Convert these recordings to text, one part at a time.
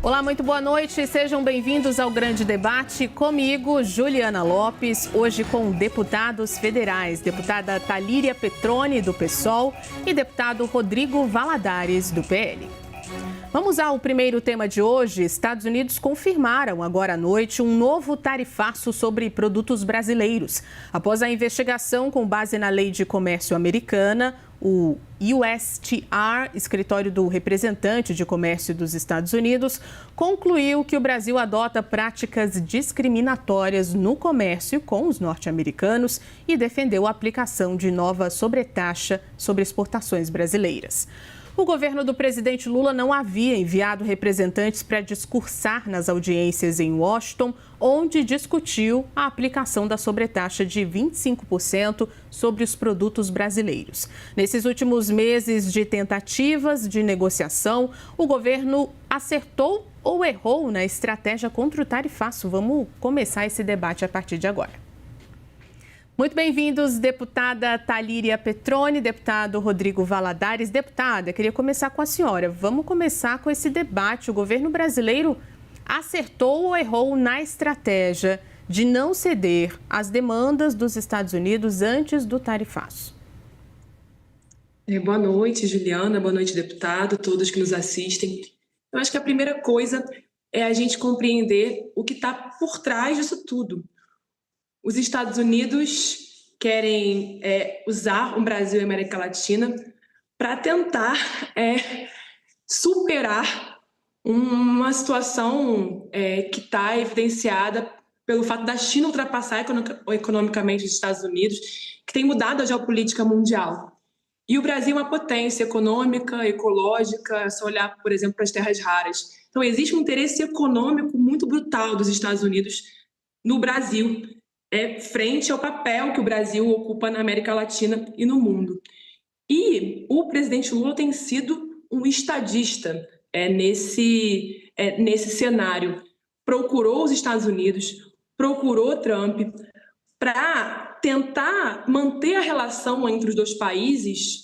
Olá, muito boa noite. Sejam bem-vindos ao Grande Debate. Comigo, Juliana Lopes, hoje com deputados federais, deputada Talíria Petroni, do PSOL, e deputado Rodrigo Valadares, do PL. Vamos ao primeiro tema de hoje. Estados Unidos confirmaram agora à noite um novo tarifaço sobre produtos brasileiros. Após a investigação com base na Lei de Comércio Americana, o USTR, Escritório do Representante de Comércio dos Estados Unidos, concluiu que o Brasil adota práticas discriminatórias no comércio com os norte-americanos e defendeu a aplicação de nova sobretaxa sobre exportações brasileiras. O governo do presidente Lula não havia enviado representantes para discursar nas audiências em Washington, onde discutiu a aplicação da sobretaxa de 25% sobre os produtos brasileiros. Nesses últimos meses de tentativas de negociação, o governo acertou ou errou na estratégia contra o tarifaço? Vamos começar esse debate a partir de agora. Muito bem-vindos, deputada Talíria Petroni, deputado Rodrigo Valadares. Deputada, queria começar com a senhora. Vamos começar com esse debate. O governo brasileiro acertou ou errou na estratégia de não ceder às demandas dos Estados Unidos antes do tarifaço? Boa noite, Juliana. Boa noite, deputado, todos que nos assistem. Eu acho que a primeira coisa é a gente compreender o que está por trás disso tudo. Os Estados Unidos querem usar o Brasil e a América Latina para tentar superar uma situação que está evidenciada pelo fato da China ultrapassar economicamente os Estados Unidos, que tem mudado a geopolítica mundial. E o Brasil é uma potência econômica, ecológica, é só olhar, por exemplo, para as terras raras. Então, existe um interesse econômico muito brutal dos Estados Unidos no Brasil, frente ao papel que o Brasil ocupa na América Latina e no mundo. E o presidente Lula tem sido um estadista nesse cenário. Procurou os Estados Unidos, procurou Trump, para tentar manter a relação entre os dois países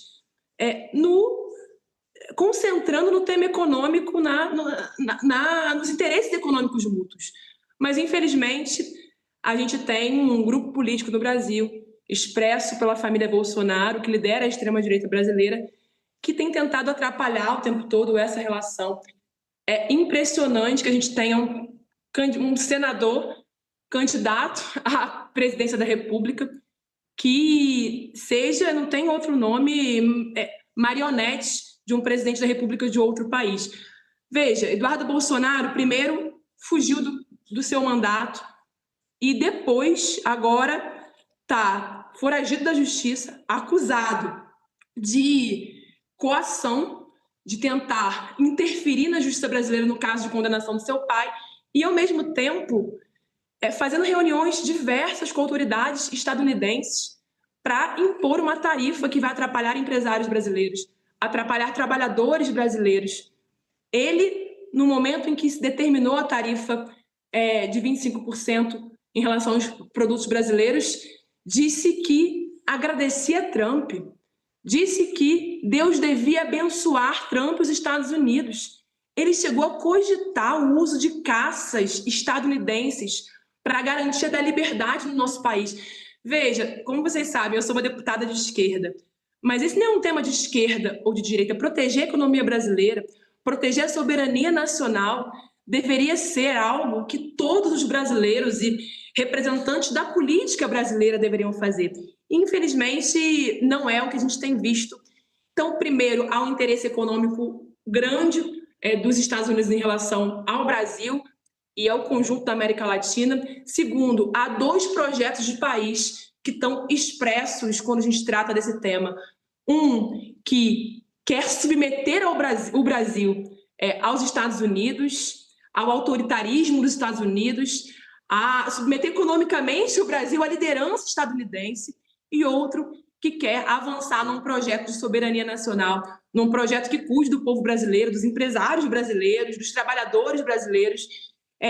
concentrando no tema econômico, nos interesses econômicos mútuos. Mas, infelizmente, a gente tem um grupo político no Brasil, expresso pela família Bolsonaro, que lidera a extrema-direita brasileira, que tem tentado atrapalhar o tempo todo essa relação. É impressionante que a gente tenha um senador candidato à presidência da República que não tem outro nome, marionete de um presidente da República de outro país. Veja, Eduardo Bolsonaro primeiro fugiu do seu mandato, e depois, agora, está foragido da justiça, acusado de coação, de tentar interferir na justiça brasileira no caso de condenação do seu pai, e, ao mesmo tempo, fazendo reuniões diversas com autoridades estadunidenses para impor uma tarifa que vai atrapalhar empresários brasileiros, atrapalhar trabalhadores brasileiros. Ele, no momento em que se determinou a tarifa de 25%, em relação aos produtos brasileiros, disse que agradecia Trump, disse que Deus devia abençoar Trump e os Estados Unidos. Ele chegou a cogitar o uso de caças estadunidenses para a garantia da liberdade no nosso país. Veja, como vocês sabem, eu sou uma deputada de esquerda, mas esse não é um tema de esquerda ou de direita. Proteger a economia brasileira, proteger a soberania nacional, deveria ser algo que todos os brasileiros e representantes da política brasileira deveriam fazer. Infelizmente, não é o que a gente tem visto. Então, primeiro, há um interesse econômico grande dos Estados Unidos em relação ao Brasil e ao conjunto da América Latina. Segundo, há dois projetos de país que estão expressos quando a gente trata desse tema. Um que quer submeter o Brasil aos Estados Unidos, ao autoritarismo dos Estados Unidos, a submeter economicamente o Brasil à liderança estadunidense, e outro que quer avançar num projeto de soberania nacional, num projeto que cuide do povo brasileiro, dos empresários brasileiros, dos trabalhadores brasileiros.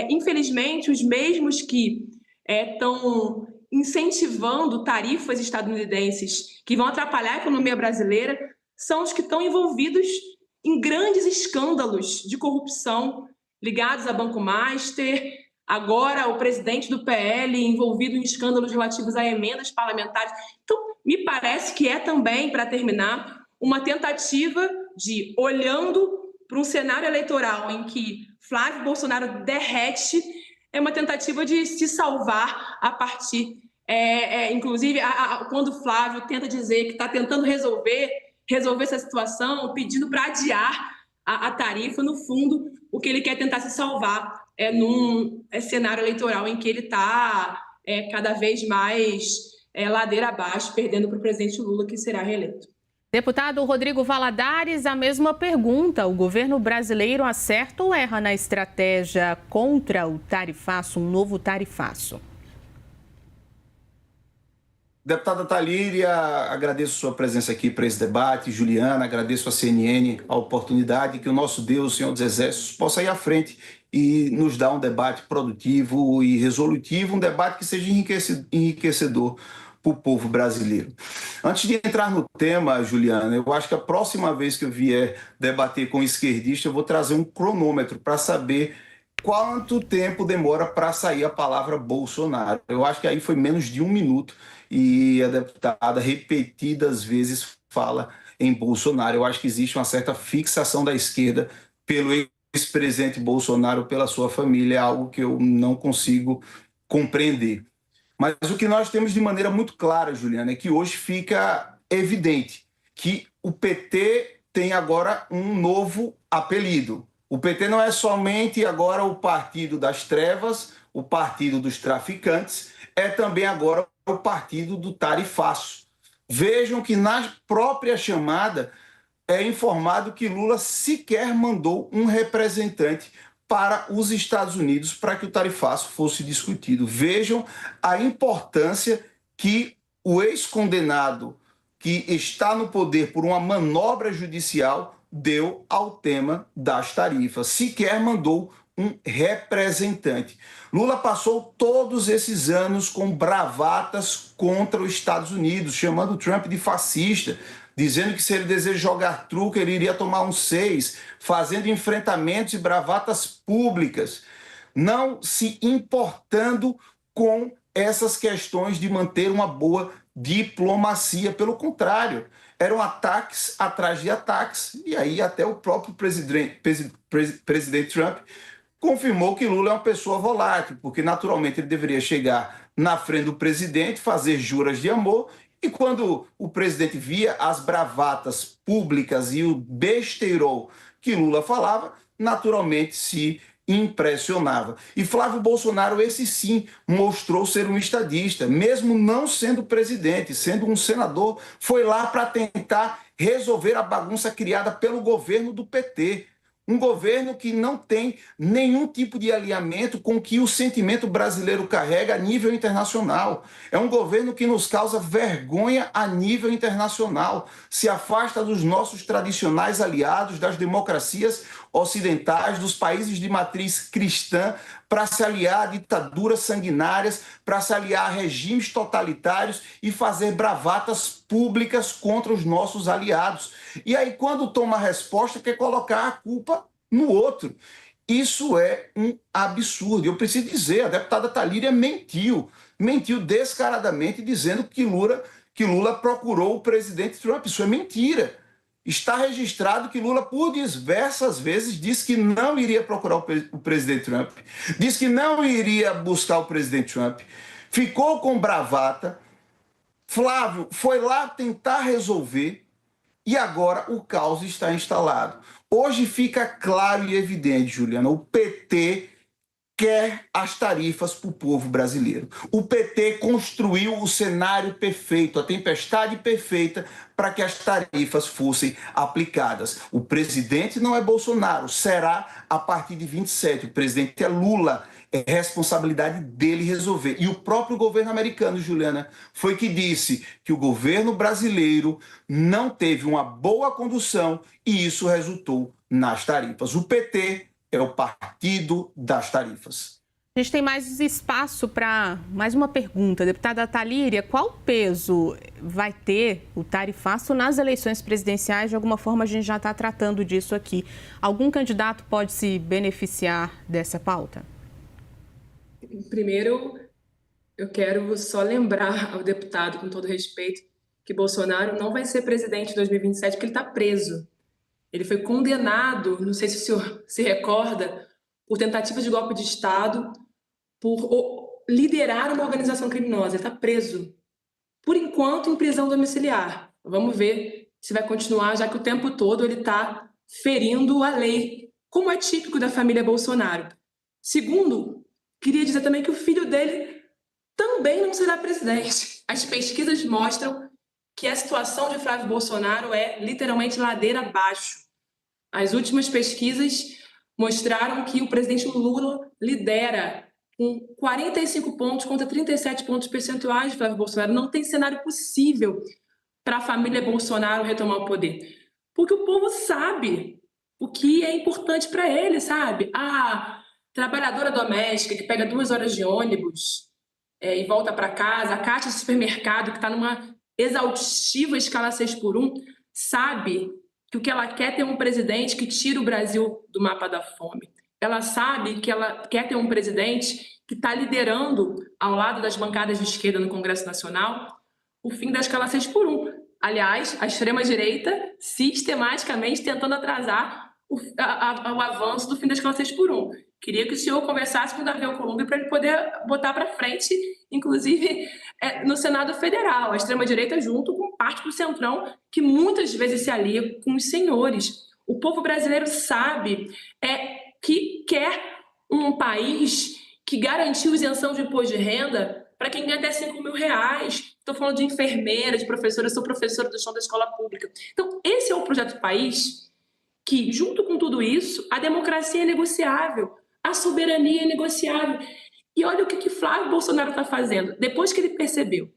Infelizmente, os mesmos que estão incentivando tarifas estadunidenses que vão atrapalhar a economia brasileira são os que estão envolvidos em grandes escândalos de corrupção ligados a Banco Master, agora o presidente do PL envolvido em escândalos relativos a emendas parlamentares. Então, me parece que é também, para terminar, uma tentativa de, olhando para um cenário eleitoral em que Flávio Bolsonaro derrete, é uma tentativa de se salvar a partir, inclusive, quando Flávio tenta dizer que está tentando resolver essa situação, pedindo para adiar a tarifa, no fundo, o que ele quer tentar se salvar num cenário eleitoral em que ele está cada vez mais ladeira abaixo, perdendo para o presidente Lula, que será reeleito. Deputado Rodrigo Valadares, a mesma pergunta. O governo brasileiro acerta ou erra na estratégia contra o tarifaço, um novo tarifaço? Deputada Talíria, agradeço sua presença aqui para esse debate. Juliana, agradeço a CNN a oportunidade, que o nosso Deus, Senhor dos Exércitos, possa ir à frente e nos dar um debate produtivo e resolutivo, um debate que seja enriquecedor para o povo brasileiro. Antes de entrar no tema, Juliana, eu acho que a próxima vez que eu vier debater com esquerdista, eu vou trazer um cronômetro para saber quanto tempo demora para sair a palavra Bolsonaro. Eu acho que aí foi menos de 1 minuto e a deputada repetidas vezes fala em Bolsonaro. Eu acho que existe uma certa fixação da esquerda pelo ex-presidente Bolsonaro, pela sua família, é algo que eu não consigo compreender. Mas o que nós temos de maneira muito clara, Juliana, é que hoje fica evidente que o PT tem agora um novo apelido. O PT não é somente agora o partido das trevas, o partido dos traficantes, é também agora o partido do tarifaço. Vejam que na própria chamada é informado que Lula sequer mandou um representante para os Estados Unidos para que o tarifaço fosse discutido. Vejam a importância que o ex-condenado que está no poder por uma manobra judicial deu ao tema das tarifas. Sequer mandou um representante. Lula passou todos esses anos com bravatas contra os Estados Unidos, chamando Trump de fascista, dizendo que se ele deseja jogar truco, ele iria tomar um 6, fazendo enfrentamentos e bravatas públicas, não se importando com essas questões de manter uma boa diplomacia. Pelo contrário, eram ataques atrás de ataques, e aí até o próprio presidente Trump confirmou que Lula é uma pessoa volátil, porque naturalmente ele deveria chegar na frente do presidente, fazer juras de amor, e quando o presidente via as bravatas públicas e o besteirol que Lula falava, naturalmente se impressionava. E Flávio Bolsonaro, esse sim, mostrou ser um estadista, mesmo não sendo presidente, sendo um senador, foi lá para tentar resolver a bagunça criada pelo governo do PT. Um governo que não tem nenhum tipo de alinhamento com o que o sentimento brasileiro carrega a nível internacional. É um governo que nos causa vergonha a nível internacional, se afasta dos nossos tradicionais aliados, das democracias ocidentais, dos países de matriz cristã, para se aliar a ditaduras sanguinárias, para se aliar a regimes totalitários e fazer bravatas públicas contra os nossos aliados. E aí, quando toma a resposta, quer colocar a culpa no outro. Isso é um absurdo. Eu preciso dizer, a deputada Talíria mentiu descaradamente, dizendo que Lula procurou o presidente Trump. Isso é mentira. Está registrado que Lula, por diversas vezes, disse que não iria procurar o presidente Trump, disse que não iria buscar o presidente Trump, ficou com bravata. Flávio foi lá tentar resolver e agora o caos está instalado. Hoje fica claro e evidente, Juliana, o PT quer as tarifas para o povo brasileiro. O PT construiu o cenário perfeito, a tempestade perfeita para que as tarifas fossem aplicadas. O presidente não é Bolsonaro, será a partir de 27. O presidente é Lula, é responsabilidade dele resolver. E o próprio governo americano, Juliana, foi que disse que o governo brasileiro não teve uma boa condução e isso resultou nas tarifas. O PT é o partido das tarifas. A gente tem mais espaço para mais uma pergunta. Deputada Talíria, qual peso vai ter o tarifaço nas eleições presidenciais? De alguma forma, a gente já está tratando disso aqui. Algum candidato pode se beneficiar dessa pauta? Primeiro, eu quero só lembrar ao deputado, com todo respeito, que Bolsonaro não vai ser presidente em 2027 porque ele está preso. Ele foi condenado, não sei se o senhor se recorda, por tentativa de golpe de Estado, por liderar uma organização criminosa. Ele está preso, por enquanto, em prisão domiciliar. Vamos ver se vai continuar, já que o tempo todo ele está ferindo a lei, como é típico da família Bolsonaro. Segundo, queria dizer também que o filho dele também não será presidente. As pesquisas mostram que a situação de Flávio Bolsonaro é literalmente ladeira abaixo. As últimas pesquisas mostraram que o presidente Lula lidera com 45 pontos contra 37 pontos percentuais de Flávio Bolsonaro. Não tem cenário possível para a família Bolsonaro retomar o poder. Porque o povo sabe o que é importante para ele, sabe? A trabalhadora doméstica que pega 2 horas de ônibus e volta para casa, a caixa de supermercado que está numa exaustiva escala 6x1, sabe que o que ela quer é ter um presidente que tira o Brasil do mapa da fome. Ela sabe que ela quer ter um presidente que está liderando, ao lado das bancadas de esquerda no Congresso Nacional, o fim da escala 6x1. Aliás, a extrema-direita sistematicamente tentando atrasar o avanço do fim da escala 6x1. Queria que o senhor conversasse com o Davi Alcolumbre para ele poder botar para frente, inclusive no Senado Federal, a extrema-direita junto com parte do Centrão, que muitas vezes se alia com os senhores. O povo brasileiro sabe que quer um país que garantiu isenção de imposto de renda para quem ganha até R$5.000. Estou falando de enfermeira, de professora, eu sou professora do chão da escola pública. Então, esse é o projeto de país que, junto com tudo isso, a democracia é negociável, a soberania é negociável. E olha o que Flávio Bolsonaro está fazendo. Depois que ele percebeu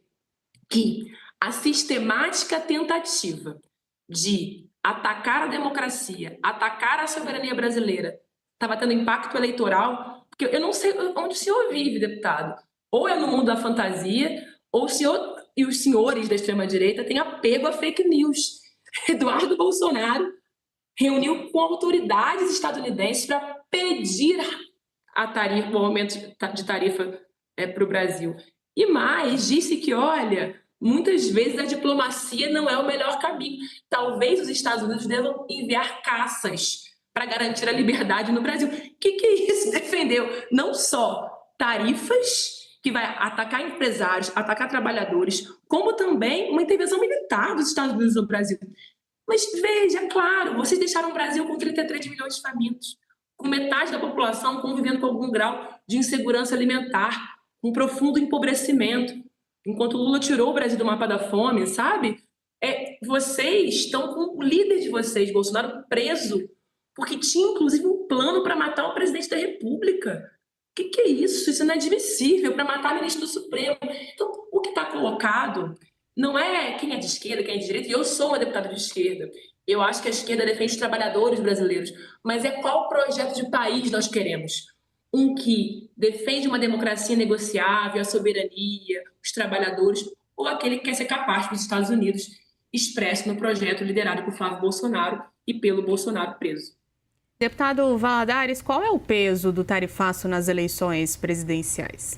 que a sistemática tentativa de atacar a democracia, atacar a soberania brasileira, estava tendo impacto eleitoral, porque eu não sei onde o senhor vive, deputado. Ou é no mundo da fantasia, ou o senhor e os senhores da extrema-direita têm apego a fake news. Eduardo Bolsonaro reuniu com autoridades estadunidenses para pedir a tarifa, o aumento de tarifa para o Brasil. E mais, disse que, olha, muitas vezes a diplomacia não é o melhor caminho. Talvez os Estados Unidos devam enviar caças para garantir a liberdade no Brasil. O que é isso? Defendeu não só tarifas, que vai atacar empresários, atacar trabalhadores, como também uma intervenção militar dos Estados Unidos no Brasil. Mas veja, claro, vocês deixaram o Brasil com 33 milhões de famintos, com metade da população convivendo com algum grau de insegurança alimentar, com profundo empobrecimento, enquanto Lula tirou o Brasil do mapa da fome, sabe? Vocês estão com o líder de vocês, Bolsonaro, preso, porque tinha, inclusive, um plano para matar o presidente da República. O que é isso? Isso é inadmissível, para matar a ministra do Supremo. Então, o que está colocado não é quem é de esquerda, quem é de direita, e eu sou uma deputada de esquerda. Eu acho que a esquerda defende os trabalhadores brasileiros, mas qual projeto de país nós queremos? Um que defende uma democracia negociável, a soberania, os trabalhadores, ou aquele que quer ser capaz para os Estados Unidos, expresso no projeto liderado por Flávio Bolsonaro e pelo Bolsonaro preso. Deputado Valadares, qual é o peso do tarifaço nas eleições presidenciais?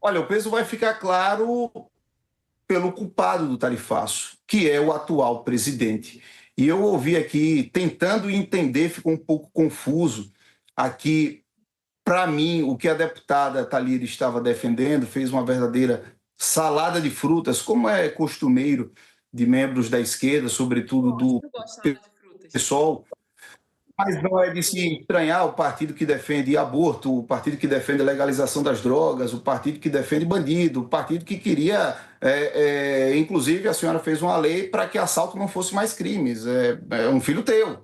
Olha, o peso vai ficar claro pelo culpado do tarifaço, que é o atual presidente. E eu ouvi aqui, tentando entender, ficou um pouco confuso. Aqui, para mim, o que a deputada Talíria estava defendendo fez uma verdadeira salada de frutas, como é costumeiro de membros da esquerda, sobretudo do PSOL. Mas não é de se estranhar o partido que defende aborto, o partido que defende a legalização das drogas, o partido que defende bandido, o partido que queria... inclusive, a senhora fez uma lei para que assalto não fosse mais crimes. É um filho teu.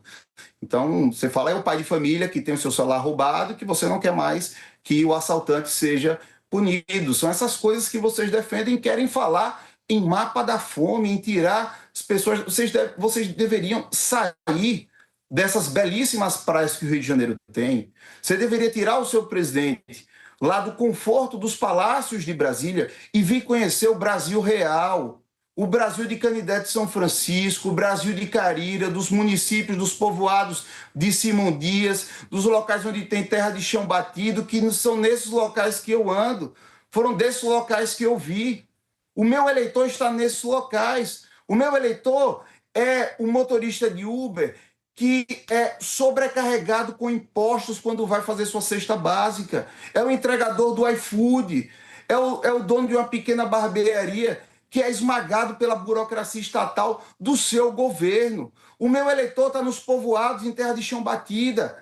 Então, você fala, é o pai de família que tem o seu celular roubado, que você não quer mais que o assaltante seja punido. São essas coisas que vocês defendem e querem falar em mapa da fome, em tirar as pessoas... Vocês deveriam sair dessas belíssimas praias que o Rio de Janeiro tem. Você deveria tirar o seu presidente lá do conforto dos palácios de Brasília e vir conhecer o Brasil real. O Brasil de Canidé de São Francisco, o Brasil de Carira, dos municípios, dos povoados de Simão Dias, dos locais onde tem terra de chão batido, que são nesses locais que eu ando. Foram desses locais que eu vi. O meu eleitor está nesses locais. O meu eleitor é o motorista de Uber que é sobrecarregado com impostos quando vai fazer sua cesta básica. É o entregador do iFood. É o dono de uma pequena barbearia que é esmagado pela burocracia estatal do seu governo. O meu eleitor está nos povoados, em terra de chão batida.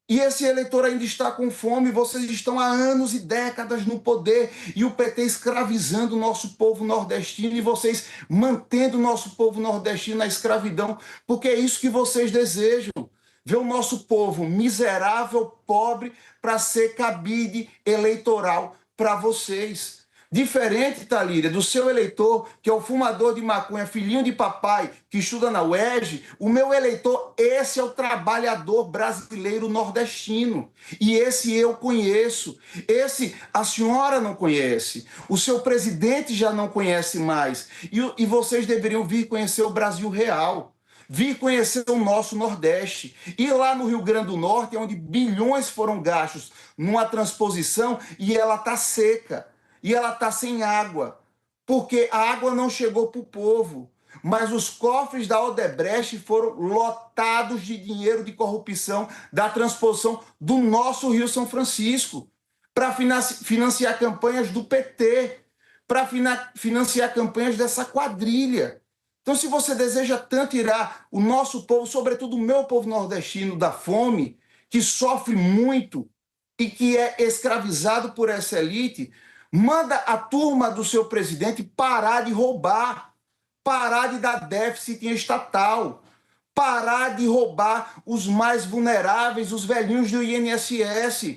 E esse eleitor ainda está com fome. Vocês estão há anos e décadas no poder e o PT escravizando o nosso povo nordestino e vocês mantendo o nosso povo nordestino na escravidão, porque é isso que vocês desejam. Ver o nosso povo miserável, pobre, para ser cabide eleitoral para vocês. Diferente, Talíria, do seu eleitor, que é o fumador de maconha, filhinho de papai, que estuda na UERJ, o meu eleitor, esse é o trabalhador brasileiro nordestino. E esse eu conheço. Esse a senhora não conhece. O seu presidente já não conhece mais. E vocês deveriam vir conhecer o Brasil real. Vir conhecer o nosso Nordeste. Ir lá no Rio Grande do Norte, onde bilhões foram gastos numa transposição e ela está seca. E ela está sem água, porque a água não chegou para o povo. Mas os cofres da Odebrecht foram lotados de dinheiro de corrupção da transposição do nosso Rio São Francisco, para financiar campanhas do PT, para financiar campanhas dessa quadrilha. Então, se você deseja tanto tirar o nosso povo, sobretudo o meu povo nordestino, da fome, que sofre muito e que é escravizado por essa elite, manda a turma do seu presidente parar de roubar, parar de dar déficit em estatal, parar de roubar os mais vulneráveis, os velhinhos do INSS.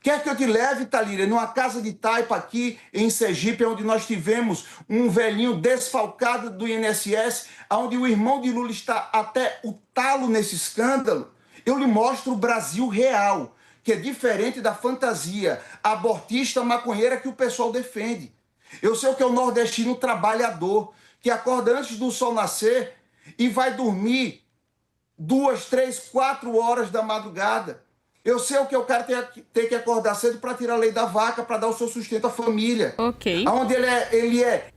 Quer que eu te leve, Talíria, numa casa de taipa aqui em Sergipe, onde nós tivemos um velhinho desfalcado do INSS, onde o irmão de Lula está até o talo nesse escândalo? Eu lhe mostro o Brasil real, que é diferente da fantasia abortista maconheira que o pessoal defende. Eu sei o que é o nordestino trabalhador, que acorda antes do sol nascer e vai dormir 2, 3, 4 horas da madrugada. Eu sei o que o cara tem que acordar cedo para tirar a lei da vaca, para dar o seu sustento à família. Ok. Onde ele é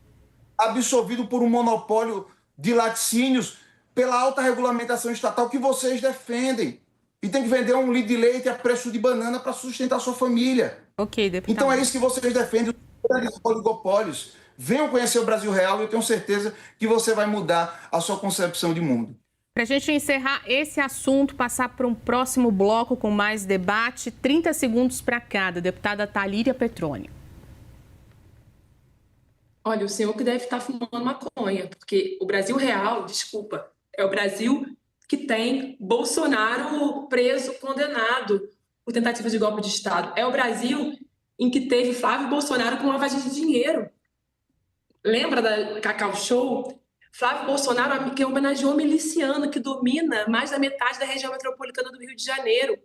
absorvido por um monopólio de laticínios, pela alta regulamentação estatal que vocês defendem. E tem que vender um litro de leite a preço de banana para sustentar a sua família. Ok, deputado. Então é isso que vocês defendem, os grandes oligopólios. Venham conhecer o Brasil real e eu tenho certeza que você vai mudar a sua concepção de mundo. Para a gente encerrar esse assunto, passar para um próximo bloco com mais debate, 30 segundos para cada. Deputada Talíria Petroni. Olha, o senhor que deve estar fumando maconha, porque o Brasil real, desculpa, é o Brasil que tem Bolsonaro preso, condenado por tentativa de golpe de Estado. É o Brasil em que teve Flávio Bolsonaro com lavagem de dinheiro. Lembra da Cacau Show? Flávio Bolsonaro, que homenageou um miliciano que domina mais da metade da região metropolitana do Rio de Janeiro.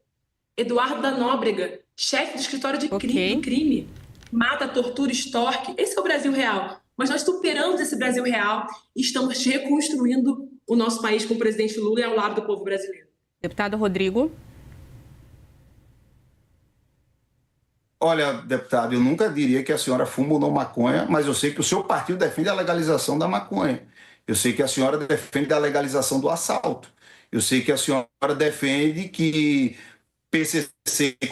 Eduardo da Nóbrega, chefe do escritório de crime. Mata, tortura, extorque. Esse é o Brasil real. Mas nós superamos esse Brasil real e estamos reconstruindo o nosso país com o presidente Lula e ao lado do povo brasileiro. Deputado Rodrigo. Olha, deputado, eu nunca diria que a senhora fuma ou não maconha, mas eu sei que o seu partido defende a legalização da maconha. Eu sei que a senhora defende a legalização do assalto. Eu sei que a senhora defende que PCC e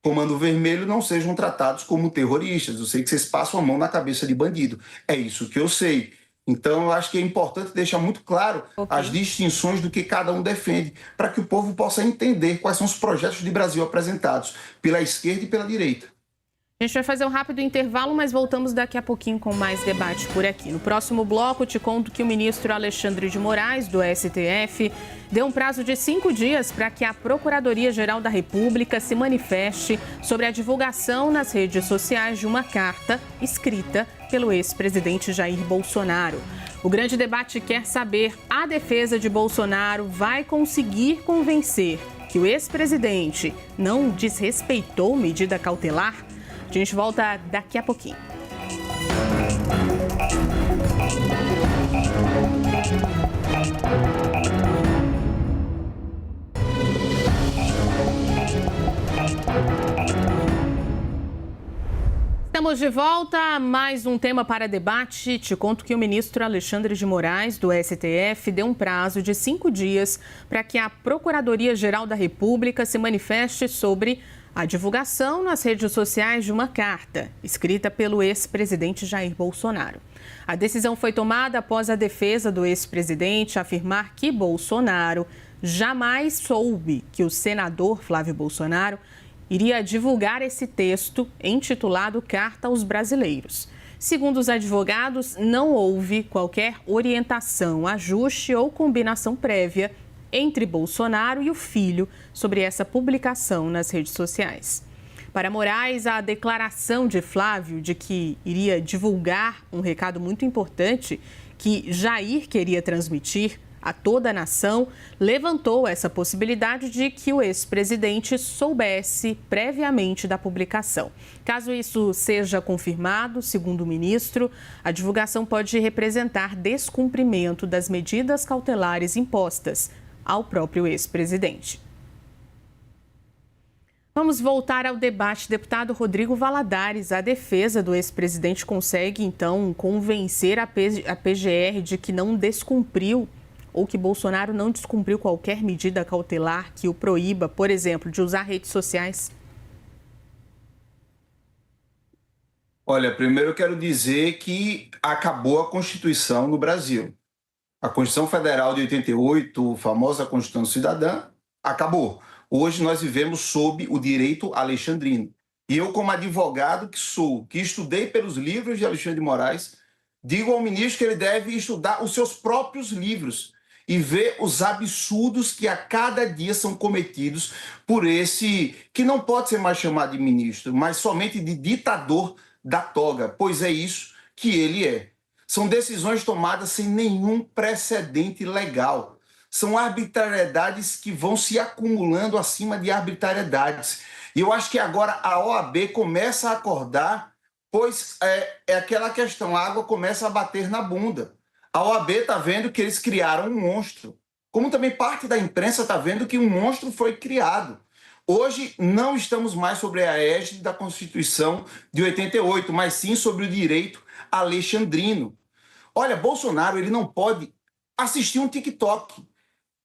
Comando Vermelho não sejam tratados como terroristas. Eu sei que vocês passam a mão na cabeça de bandido. É isso que eu sei. Então, eu acho que é importante deixar muito claro as distinções do que cada um defende, para que o povo possa entender quais são os projetos de Brasil apresentados pela esquerda e pela direita. A gente vai fazer um rápido intervalo, mas voltamos daqui a pouquinho com mais debate por aqui. No próximo bloco, te conto que o ministro Alexandre de Moraes, do STF, deu um prazo de 5 dias para que a Procuradoria-Geral da República se manifeste sobre a divulgação nas redes sociais de uma carta escrita pelo ex-presidente Jair Bolsonaro. O Grande Debate quer saber: a defesa de Bolsonaro vai conseguir convencer que o ex-presidente não desrespeitou medida cautelar? A gente volta daqui a pouquinho. Estamos de volta, mais um tema para debate. Te conto que o ministro Alexandre de Moraes, do STF, deu um prazo de 5 dias para que a Procuradoria-Geral da República se manifeste sobre a divulgação nas redes sociais de uma carta escrita pelo ex-presidente Jair Bolsonaro. A decisão foi tomada após a defesa do ex-presidente afirmar que Bolsonaro jamais soube que o senador Flávio Bolsonaro iria divulgar esse texto intitulado Carta aos Brasileiros. Segundo os advogados, não houve qualquer orientação, ajuste ou combinação prévia entre Bolsonaro e o filho sobre essa publicação nas redes sociais. Para Moraes, a declaração de Flávio de que iria divulgar um recado muito importante que Jair queria transmitir a toda a nação levantou essa possibilidade de que o ex-presidente soubesse previamente da publicação. Caso isso seja confirmado, segundo o ministro, a divulgação pode representar descumprimento das medidas cautelares impostas ao próprio ex-presidente. Vamos voltar ao debate. Deputado Rodrigo Valadares, a defesa do ex-presidente consegue, então, convencer a PGR de que não descumpriu ou que Bolsonaro não descumpriu qualquer medida cautelar que o proíba, por exemplo, de usar redes sociais? Olha, primeiro eu quero dizer que acabou a Constituição no Brasil. A Constituição Federal de 88, a famosa Constituição Cidadã, acabou. Hoje nós vivemos sob o direito alexandrino. E eu, como advogado que estudei pelos livros de Alexandre de Moraes, digo ao ministro que ele deve estudar os seus próprios livros e ver os absurdos que a cada dia são cometidos por esse, que não pode ser mais chamado de ministro, mas somente de ditador da toga, pois é isso que ele é. São decisões tomadas sem nenhum precedente legal. São arbitrariedades que vão se acumulando acima de arbitrariedades. E eu acho que agora a OAB começa a acordar, pois é aquela questão, a água começa a bater na bunda. A OAB está vendo que eles criaram um monstro, como também parte da imprensa está vendo que um monstro foi criado. Hoje não estamos mais sobre a égide da Constituição de 88, mas sim sobre o direito alexandrino. Olha, Bolsonaro ele não pode assistir um TikTok.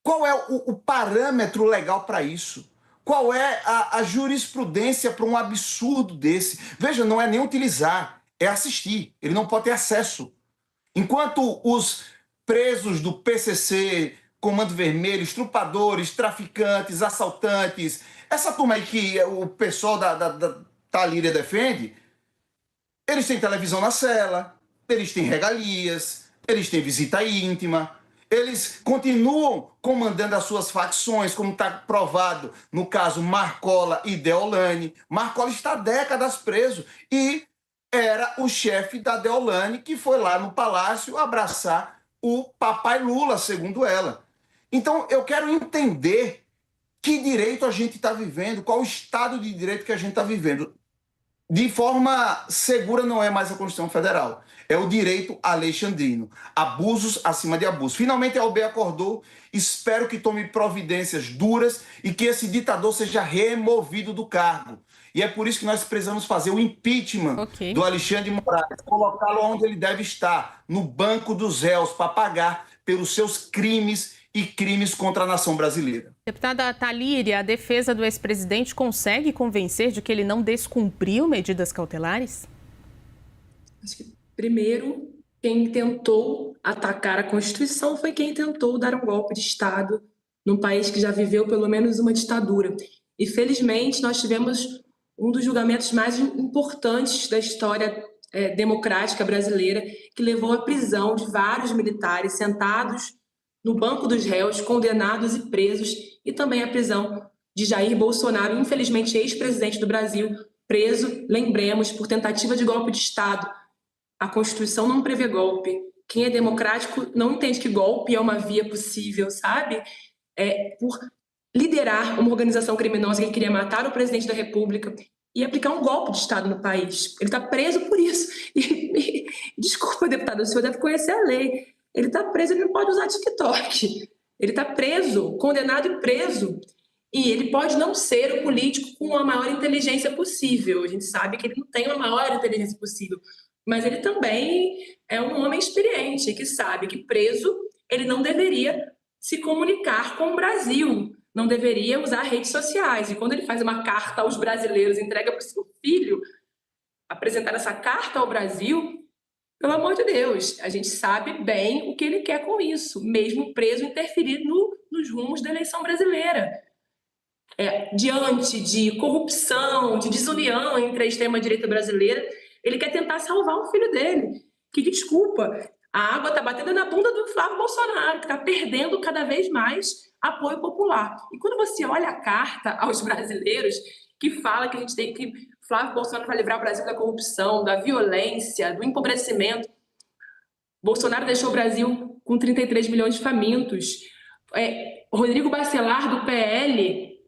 Qual é o parâmetro legal para isso? Qual é a jurisprudência para um absurdo desse? Veja, não é nem utilizar, é assistir. Ele não pode ter acesso. Enquanto os presos do PCC, Comando Vermelho, estrupadores, traficantes, assaltantes, essa turma aí que o pessoal da Talíria defende, eles têm televisão na cela, eles têm regalias, eles têm visita íntima, eles continuam comandando as suas facções, como está provado no caso Marcola e Deolane. Marcola está há décadas preso e era o chefe da Deolane que foi lá no palácio abraçar o papai Lula, segundo ela. Então, eu quero entender que direito a gente está vivendo, qual o estado de direito que a gente está vivendo. De forma segura não é mais a Constituição Federal, é o direito alexandrino. Abusos acima de abusos. Finalmente a OAB acordou, espero que tome providências duras e que esse ditador seja removido do cargo. E é por isso que nós precisamos fazer o impeachment do Alexandre de Moraes, colocá-lo onde ele deve estar, no banco dos réus, para pagar pelos seus crimes e crimes contra a nação brasileira. Deputada Talíria, a defesa do ex-presidente consegue convencer de que ele não descumpriu medidas cautelares? Acho que, primeiro, quem tentou atacar a Constituição foi quem tentou dar um golpe de Estado num país que já viveu pelo menos uma ditadura. E, felizmente, nós tivemos um dos julgamentos mais importantes da história democrática brasileira, que levou à prisão de vários militares sentados no banco dos réus, condenados e presos, e também a prisão de Jair Bolsonaro, infelizmente ex-presidente do Brasil, preso, lembremos, por tentativa de golpe de Estado. A Constituição não prevê golpe, quem é democrático não entende que golpe é uma via possível, sabe? Por liderar uma organização criminosa que queria matar o presidente da República e aplicar um golpe de Estado no país. Ele está preso por isso. Desculpa, deputado, o senhor deve conhecer a lei. Ele está preso, ele não pode usar TikTok. Ele está preso, condenado e preso. E ele pode não ser o político com a maior inteligência possível. A gente sabe que ele não tem a maior inteligência possível. Mas ele também é um homem experiente, que sabe que preso ele não deveria se comunicar com o Brasil, não deveria usar redes sociais. E quando ele faz uma carta aos brasileiros, entrega para o seu filho, apresentar essa carta ao Brasil, pelo amor de Deus, a gente sabe bem o que ele quer com isso, mesmo preso, interferir nos rumos da eleição brasileira. Diante de corrupção, de desunião entre a extrema-direita brasileira, ele quer tentar salvar o filho dele, que, desculpa, a água está batendo na bunda do Flávio Bolsonaro, que está perdendo cada vez mais apoio popular. E quando você olha a carta aos brasileiros, que fala que a gente tem que Flávio Bolsonaro vai livrar o Brasil da corrupção, da violência, do empobrecimento. Bolsonaro deixou o Brasil com 33 milhões de famintos. Rodrigo Bacelar, do PL,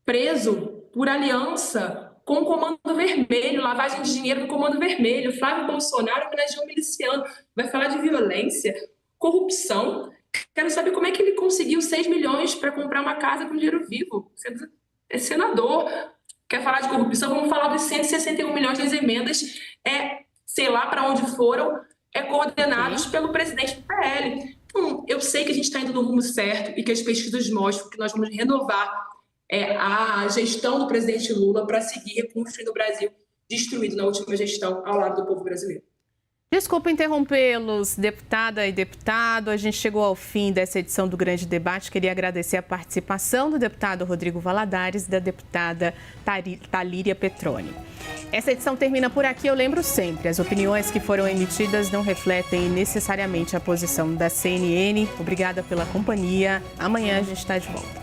preso por aliança com o Comando Vermelho, lavagem de dinheiro do Comando Vermelho. Flávio Bolsonaro homenageou um miliciano. Vai falar de violência, corrupção. Quero saber como é que ele conseguiu 6 milhões para comprar uma casa com dinheiro vivo. É senador. Quer falar de corrupção? Vamos falar dos 161 milhões das emendas, sei lá para onde foram, coordenados pelo presidente do PL. Então, eu sei que a gente está indo no rumo certo e que as pesquisas mostram que nós vamos renovar a gestão do presidente Lula para seguir reconstruindo o Brasil destruído na última gestão ao lado do povo brasileiro. Desculpa interrompê-los, deputada e deputado. A gente chegou ao fim dessa edição do Grande Debate. Queria agradecer a participação do deputado Rodrigo Valadares e da deputada Talíria Petroni. Essa edição termina por aqui. Eu lembro sempre, as opiniões que foram emitidas não refletem necessariamente a posição da CNN. Obrigada pela companhia. Amanhã a gente está de volta.